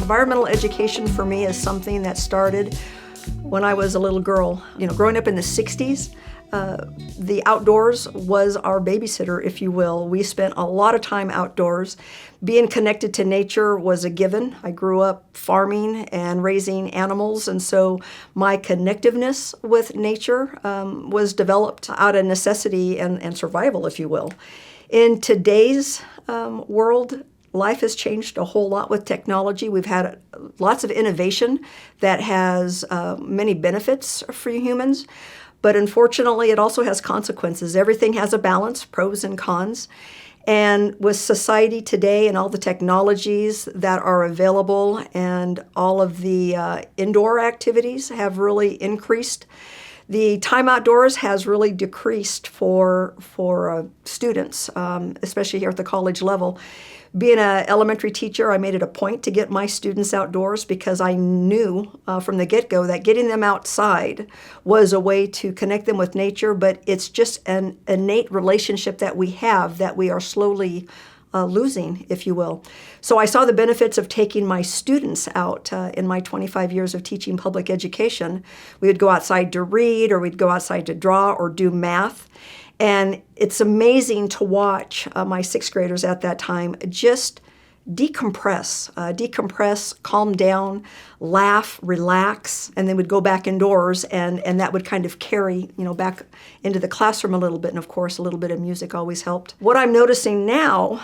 Environmental education for me is something that started when I was a little girl. Growing up in the 60s, the outdoors was our babysitter, if you will. We spent a lot of time outdoors. Being connected to nature was a given. I grew up farming and raising animals, and so my connectiveness with nature was developed out of necessity and survival, if you will. In today's world, life has changed a whole lot with technology. We've had lots of innovation that has many benefits for humans. But unfortunately, it also has consequences. Everything has a balance, pros and cons. And with society today and all the technologies that are available and all of the indoor activities have really increased, the time outdoors has really decreased for students, especially here at the college level. Being an elementary teacher, I made it a point to get my students outdoors because I knew from the get-go that getting them outside was a way to connect them with nature, but it's just an innate relationship that we have that we are slowly losing, if you will. So I saw the benefits of taking my students out in my 25 years of teaching public education. We would go outside to read, or we'd go outside to draw or do math. And it's amazing to watch my sixth graders at that time just decompress, calm down, laugh, relax, and then we'd go back indoors, and that would kind of carry, back into the classroom a little bit. And of course, a little bit of music always helped. What I'm noticing now,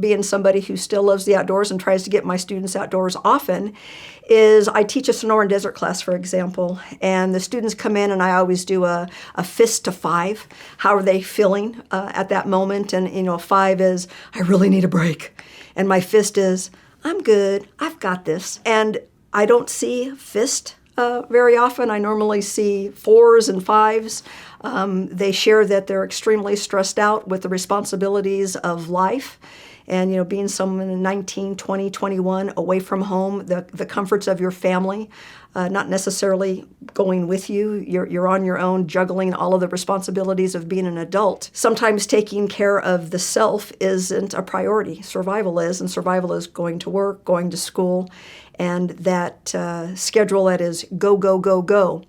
being somebody who still loves the outdoors and tries to get my students outdoors often, is I teach a Sonoran Desert class, for example, and the students come in and I always do a fist to 5. How are they feeling at that moment? And, 5 is, I really need a break. And my fist is, I'm good, I've got this. And I don't see fist very often. I normally see 4s and 5s. They share that they're extremely stressed out with the responsibilities of life. And, being someone in 19, 20, 21, away from home, the comforts of your family, not necessarily going with you. You're on your own, juggling all of the responsibilities of being an adult. Sometimes taking care of the self isn't a priority. Survival is, and survival is going to work, going to school, and that schedule that is go, go, go, go.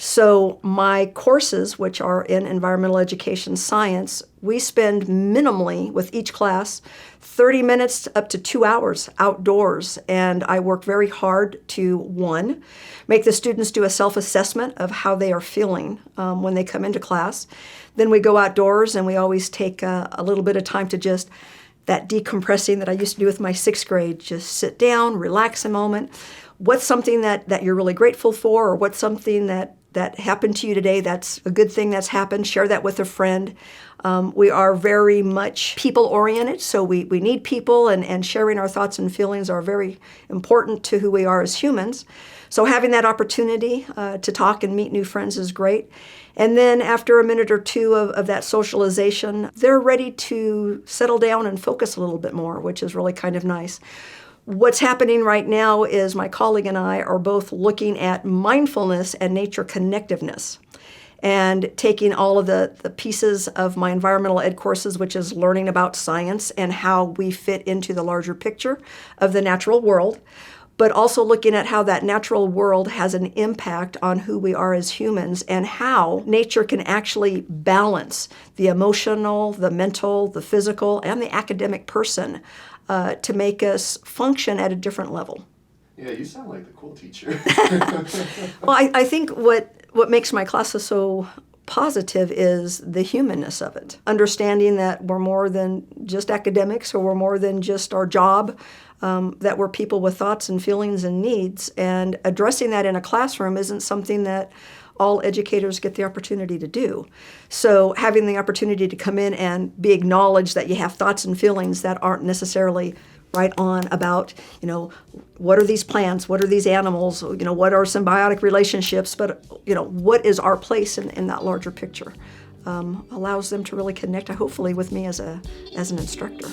So my courses, which are in environmental education science, we spend minimally with each class 30 minutes up to 2 hours outdoors. And I work very hard to, 1, make the students do a self-assessment of how they are feeling when they come into class. Then we go outdoors, and we always take a little bit of time to just that decompressing that I used to do with my 6th grade. Just sit down, relax a moment. What's something that you're really grateful for, or what's something that happened to you today that's a good thing that's happened? Share that with a friend. We are very much people-oriented, so we need people, and sharing our thoughts and feelings are very important to who we are as humans. So having that opportunity to talk and meet new friends is great. And then after a minute or two of that socialization, they're ready to settle down and focus a little bit more, which is really kind of nice. What's happening right now is my colleague and I are both looking at mindfulness and nature connectiveness, and taking all of the pieces of my environmental ed courses, which is learning about science and how we fit into the larger picture of the natural world, but also looking at how that natural world has an impact on who we are as humans, and how nature can actually balance the emotional, the mental, the physical, and the academic person to make us function at a different level. Yeah, you sound like the cool teacher. Well, I think what makes my classes so positive is the humanness of it. Understanding that we're more than just academics, or we're more than just our job, that we're people with thoughts and feelings and needs. And addressing that in a classroom isn't something that all educators get the opportunity to do. So having the opportunity to come in and be acknowledged that you have thoughts and feelings that aren't necessarily right on about, what are these plants, what are these animals, what are symbiotic relationships, but, what is our place in that larger picture, allows them to really connect, hopefully, with me as an instructor.